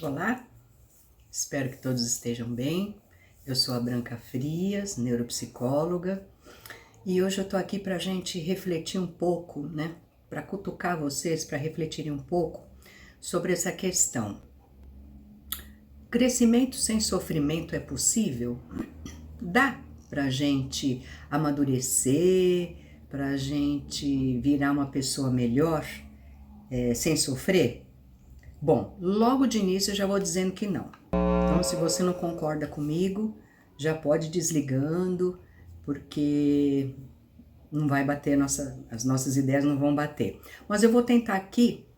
Olá, espero que todos estejam bem. Eu sou a Branca Frias, neuropsicóloga, e hoje eu tô aqui pra gente refletir um pouco, né? Pra cutucar vocês, pra refletirem um pouco sobre essa questão. Crescimento sem sofrimento é possível? Dá pra gente amadurecer, pra gente virar uma pessoa melhor, sem sofrer? Bom, logo de início eu já vou dizendo que não. Então, se você não concorda comigo, já pode ir desligando, porque não vai bater, as nossas ideias não vão bater. Mas eu vou tentar aqui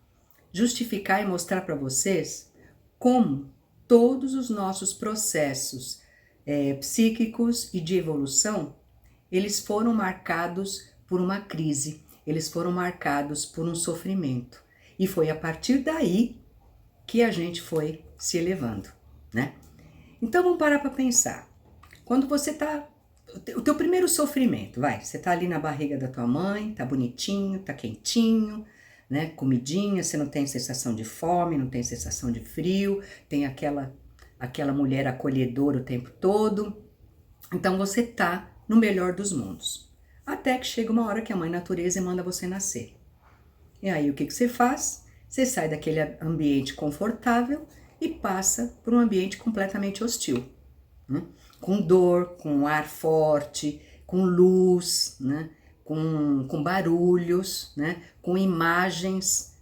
justificar e mostrar para vocês como todos os nossos processos psíquicos e de evolução, eles foram marcados por uma crise, eles foram marcados por um sofrimento. E foi a partir daí que a gente foi se elevando, né? Então vamos parar para pensar. Quando você tá, o teu primeiro sofrimento, você tá ali na barriga da tua mãe, tá bonitinho, tá quentinho, né? Comidinha, você não tem sensação de fome, não tem sensação de frio, tem aquela mulher acolhedora o tempo todo. Então você tá no melhor dos mundos. Até que chega uma hora que a mãe natureza manda você nascer. E aí o que você faz? Você sai daquele ambiente confortável e passa para um ambiente completamente hostil, né? Com dor, com ar forte, com luz, né? com barulhos, né? Com imagens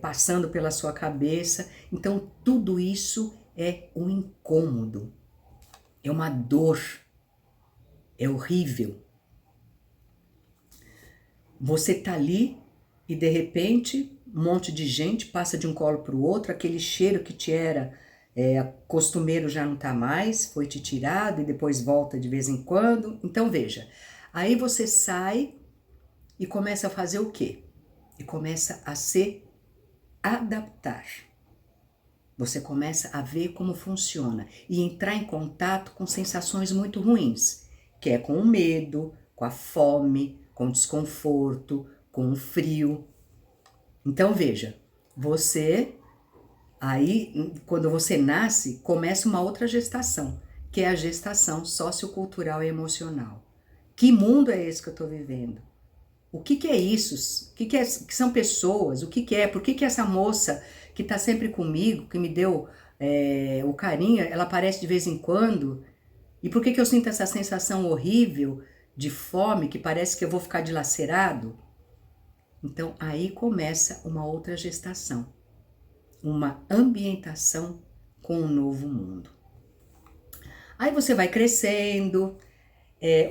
passando pela sua cabeça. Então tudo isso é um incômodo, é uma dor, é horrível. Você tá ali e de repente um monte de gente passa de um colo para o outro, aquele cheiro que te era costumeiro já não tá mais, foi te tirado e depois volta de vez em quando. Então veja, aí você sai e começa a fazer o quê? E começa a se adaptar. Você começa a ver como funciona e entrar em contato com sensações muito ruins, que é com o medo, com a fome, com o desconforto, com o frio. Então veja, aí quando você nasce, começa uma outra gestação, que é a gestação sociocultural e emocional. Que mundo é esse que eu estou vivendo? O que é isso? Que são pessoas? O que é? Por que essa moça que está sempre comigo, que me deu o carinho, ela aparece de vez em quando? E por que eu sinto essa sensação horrível de fome, que parece que eu vou ficar dilacerado? Então, aí começa uma outra gestação, uma ambientação com um novo mundo. Aí você vai crescendo,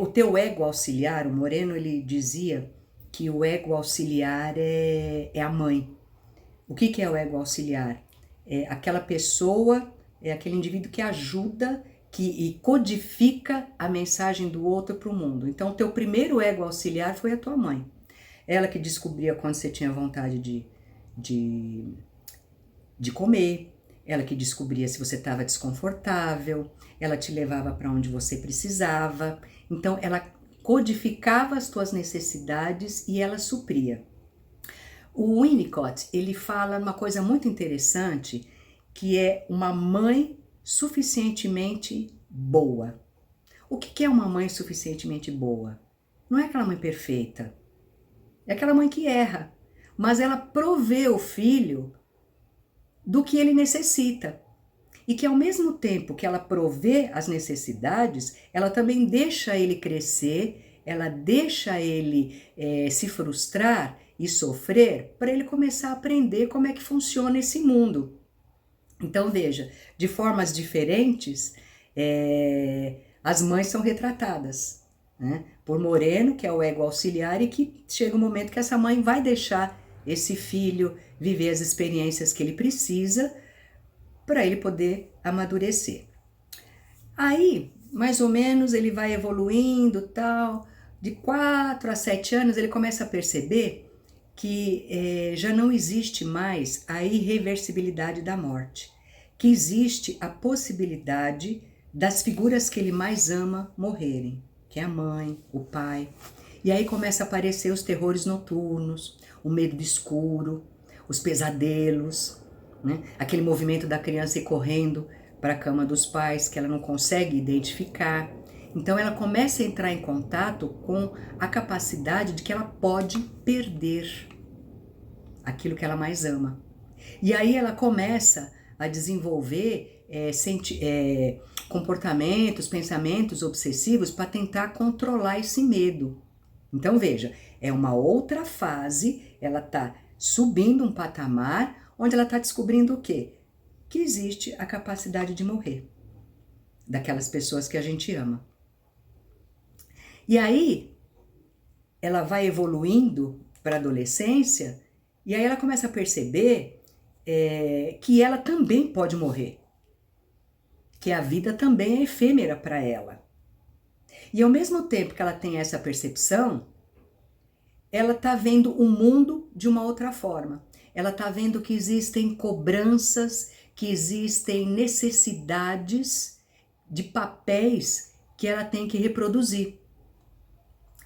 o teu ego auxiliar, o Moreno, ele dizia que o ego auxiliar é a mãe. O que é o ego auxiliar? É aquela pessoa, é aquele indivíduo que ajuda e codifica a mensagem do outro para o mundo. Então, o teu primeiro ego auxiliar foi a tua mãe. Ela que descobria quando você tinha vontade de comer, ela que descobria se você estava desconfortável, ela te levava para onde você precisava. Então, ela codificava as tuas necessidades e ela supria. O Winnicott, ele fala uma coisa muito interessante, que é uma mãe suficientemente boa. O que é uma mãe suficientemente boa? Não é aquela mãe perfeita, é aquela mãe que erra, mas ela provê o filho do que ele necessita. E que ao mesmo tempo que ela provê as necessidades, ela também deixa ele crescer, ela deixa ele se frustrar e sofrer para ele começar a aprender como é que funciona esse mundo. Então veja, de formas diferentes, as mães são retratadas, né? Por Moreno, que é o ego auxiliar, e que chega um momento que essa mãe vai deixar esse filho viver as experiências que ele precisa para ele poder amadurecer. Aí, mais ou menos, ele vai evoluindo, tal, de 4 a 7 anos, ele começa a perceber que já não existe mais a irreversibilidade da morte, que existe a possibilidade das figuras que ele mais ama morrerem, que é a mãe, o pai. E aí começa a aparecer os terrores noturnos, o medo do escuro, os pesadelos. né? Aquele movimento da criança ir correndo para a cama dos pais que ela não consegue identificar. Então ela começa a entrar em contato com a capacidade de que ela pode perder aquilo que ela mais ama. E aí ela começa a desenvolver comportamentos, pensamentos obsessivos para tentar controlar esse medo. Então veja, é uma outra fase, ela está subindo um patamar onde ela está descobrindo o quê? Que existe a capacidade de morrer daquelas pessoas que a gente ama. E aí ela vai evoluindo para a adolescência e aí ela começa a perceber que ela também pode morrer, que a vida também é efêmera para ela. E ao mesmo tempo que ela tem essa percepção, ela está vendo o mundo de uma outra forma. Ela está vendo que existem cobranças, que existem necessidades de papéis que ela tem que reproduzir.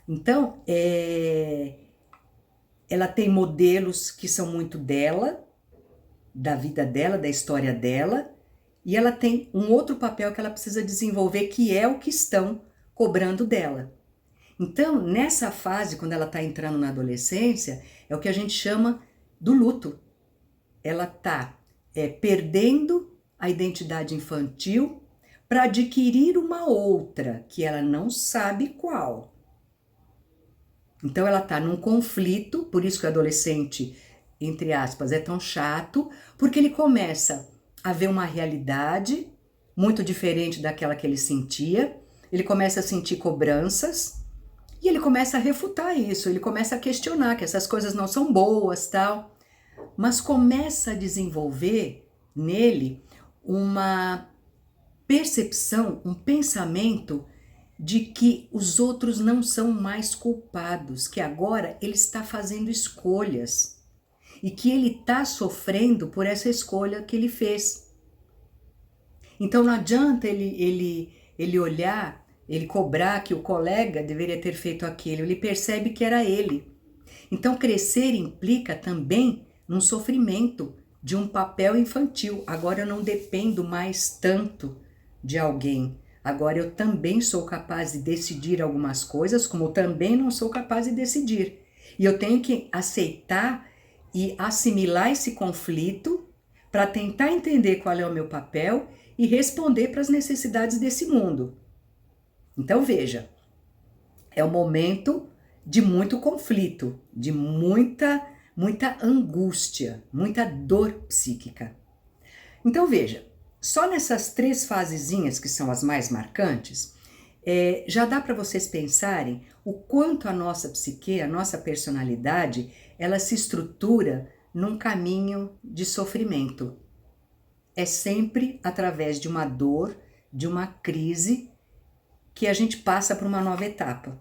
Então, ela tem modelos que são muito dela, da vida dela, da história dela, e ela tem um outro papel que ela precisa desenvolver, que é o que estão cobrando dela. Então, nessa fase, quando ela está entrando na adolescência, é o que a gente chama do luto. Ela está perdendo a identidade infantil para adquirir uma outra, que ela não sabe qual. Então, ela está num conflito, por isso que o adolescente, entre aspas, é tão chato, porque ele começa a ver uma realidade muito diferente daquela que ele sentia, ele começa a sentir cobranças, e ele começa a refutar isso, ele começa a questionar que essas coisas não são boas, tal. Mas começa a desenvolver nele uma percepção, um pensamento de que os outros não são mais culpados, que agora ele está fazendo escolhas e que ele está sofrendo por essa escolha que ele fez. Então não adianta ele olhar, ele cobrar que o colega deveria ter feito aquilo, ele percebe que era ele. Então crescer implica também num sofrimento de um papel infantil. Agora eu não dependo mais tanto de alguém. Agora eu também sou capaz de decidir algumas coisas, como eu também não sou capaz de decidir. E eu tenho que aceitar e assimilar esse conflito para tentar entender qual é o meu papel e responder para as necessidades desse mundo. Então veja, é um momento de muito conflito, de muita angústia, muita dor psíquica. Então veja, só nessas 3 fasezinhas que são as mais marcantes, já dá para vocês pensarem o quanto a nossa psique, a nossa personalidade, ela se estrutura num caminho de sofrimento. É sempre através de uma dor, de uma crise, que a gente passa por uma nova etapa,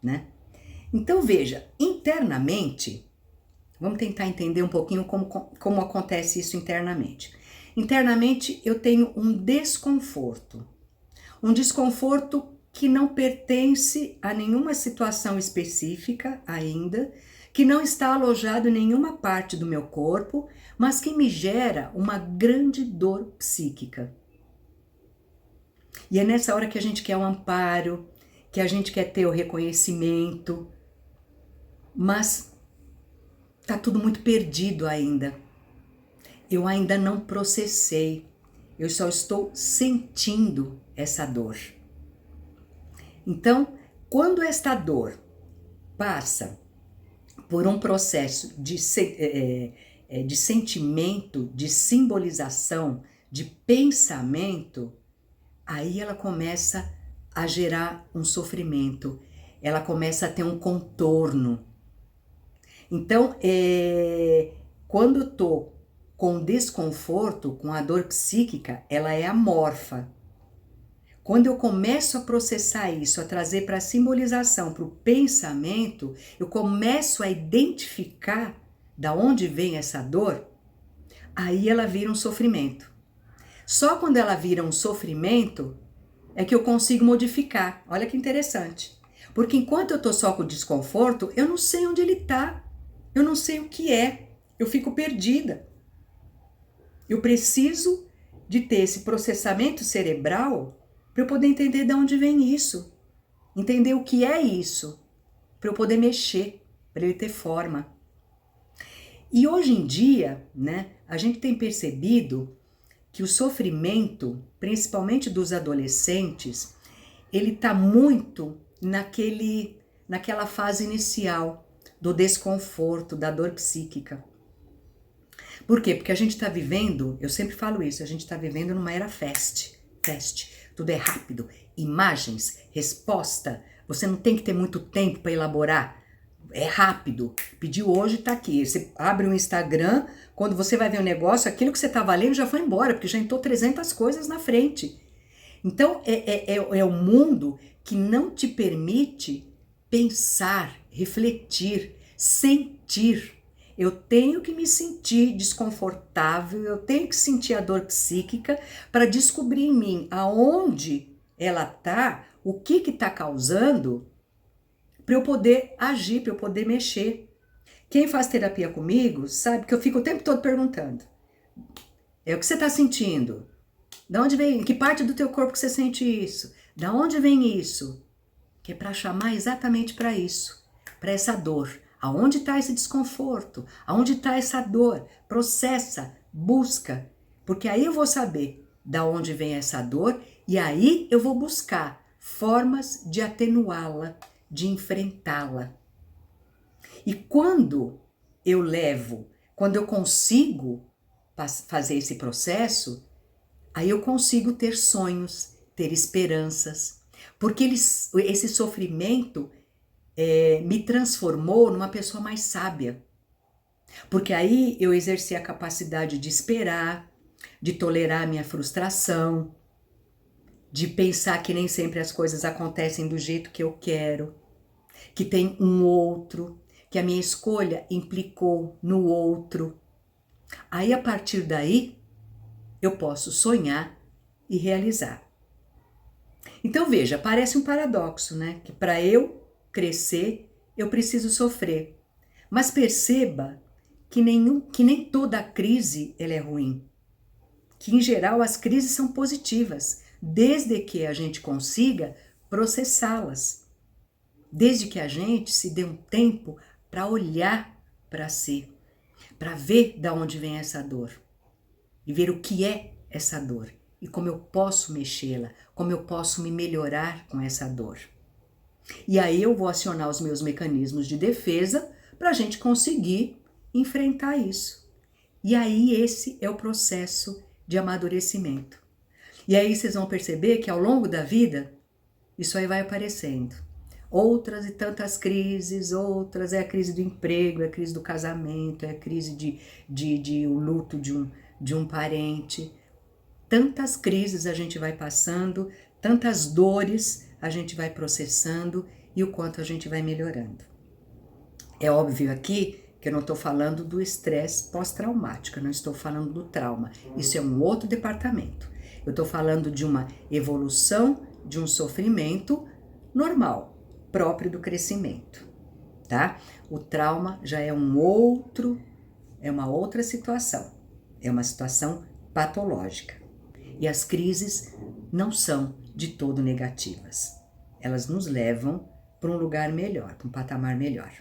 né? Então veja, internamente, vamos tentar entender um pouquinho como acontece isso internamente. Internamente eu tenho um desconforto que não pertence a nenhuma situação específica ainda, que não está alojado em nenhuma parte do meu corpo, mas que me gera uma grande dor psíquica. E é nessa hora que a gente quer um amparo, que a gente quer ter o reconhecimento, mas tá tudo muito perdido ainda. Eu ainda não processei, eu só estou sentindo essa dor. Então, quando esta dor passa por um processo de sentimento, de simbolização, de pensamento, aí ela começa a gerar um sofrimento, ela começa a ter um contorno. Então, quando eu tô com desconforto, com a dor psíquica, ela é amorfa. Quando eu começo a processar isso, a trazer para a simbolização, para o pensamento, eu começo a identificar da onde vem essa dor, aí ela vira um sofrimento. Só quando ela vira um sofrimento é que eu consigo modificar. Olha que interessante. Porque enquanto eu tô só com desconforto, eu não sei onde ele tá. Eu não sei o que é. Eu fico perdida. Eu preciso de ter esse processamento cerebral para eu poder entender de onde vem isso, entender o que é isso, para eu poder mexer, para ele ter forma. E hoje em dia, né, a gente tem percebido que o sofrimento, principalmente dos adolescentes, ele está muito naquela fase inicial do desconforto, da dor psíquica. Por quê? Porque a gente está vivendo, eu sempre falo isso, a gente está vivendo numa era fast. Tudo é rápido, imagens, resposta, você não tem que ter muito tempo para elaborar, é rápido, pediu hoje, tá aqui, você abre o Instagram, quando você vai ver o negócio, aquilo que você estava lendo já foi embora, porque já entrou 300 coisas na frente. Então é um mundo que não te permite pensar, refletir, sentir. Eu tenho que me sentir desconfortável, eu tenho que sentir a dor psíquica para descobrir em mim aonde ela tá, o que está causando, para eu poder agir, para eu poder mexer. Quem faz terapia comigo sabe que eu fico o tempo todo perguntando. É o que você está sentindo? Da onde vem? Em que parte do teu corpo que você sente isso? Da onde vem isso? Que é para chamar exatamente para isso, para essa dor. Aonde está esse desconforto? Aonde está essa dor? Processa, busca, porque aí eu vou saber da onde vem essa dor e aí eu vou buscar formas de atenuá-la, de enfrentá-la. E quando eu consigo fazer esse processo, aí eu consigo ter sonhos, ter esperanças, porque esse sofrimento me transformou numa pessoa mais sábia. Porque aí eu exerci a capacidade de esperar, de tolerar a minha frustração, de pensar que nem sempre as coisas acontecem do jeito que eu quero, que tem um outro, que a minha escolha implicou no outro. Aí a partir daí eu posso sonhar e realizar. Então veja, parece um paradoxo, né? Que para eu crescer, eu preciso sofrer. Mas perceba que nem toda crise ela é ruim. Que em geral as crises são positivas, desde que a gente consiga processá-las. Desde que a gente se dê um tempo para olhar para si, para ver de onde vem essa dor e ver o que é essa dor e como eu posso mexê-la, como eu posso me melhorar com essa dor. E aí eu vou acionar os meus mecanismos de defesa para a gente conseguir enfrentar isso. E aí esse é o processo de amadurecimento. E aí vocês vão perceber que ao longo da vida, isso aí vai aparecendo. Outras e tantas crises, outras é a crise do emprego, é a crise do casamento, é a crise de o luto de um parente. Tantas crises a gente vai passando, tantas dores a gente vai processando e o quanto a gente vai melhorando. É óbvio aqui que eu não estou falando do estresse pós-traumático, eu não estou falando do trauma. Isso é um outro departamento. Eu estou falando de uma evolução, de um sofrimento normal, próprio do crescimento, tá? O trauma já é uma outra situação. É uma situação patológica. E as crises não são de todo negativas. Elas nos levam para um lugar melhor, para um patamar melhor.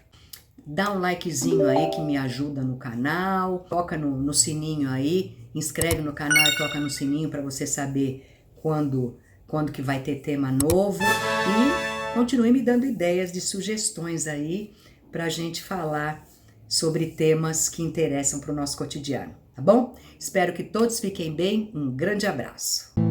Dá um likezinho aí que me ajuda no canal, toca no sininho aí, inscreve no canal e toca no sininho para você saber quando que vai ter tema novo e continue me dando ideias de sugestões aí para a gente falar sobre temas que interessam para o nosso cotidiano, tá bom? Espero que todos fiquem bem, um grande abraço.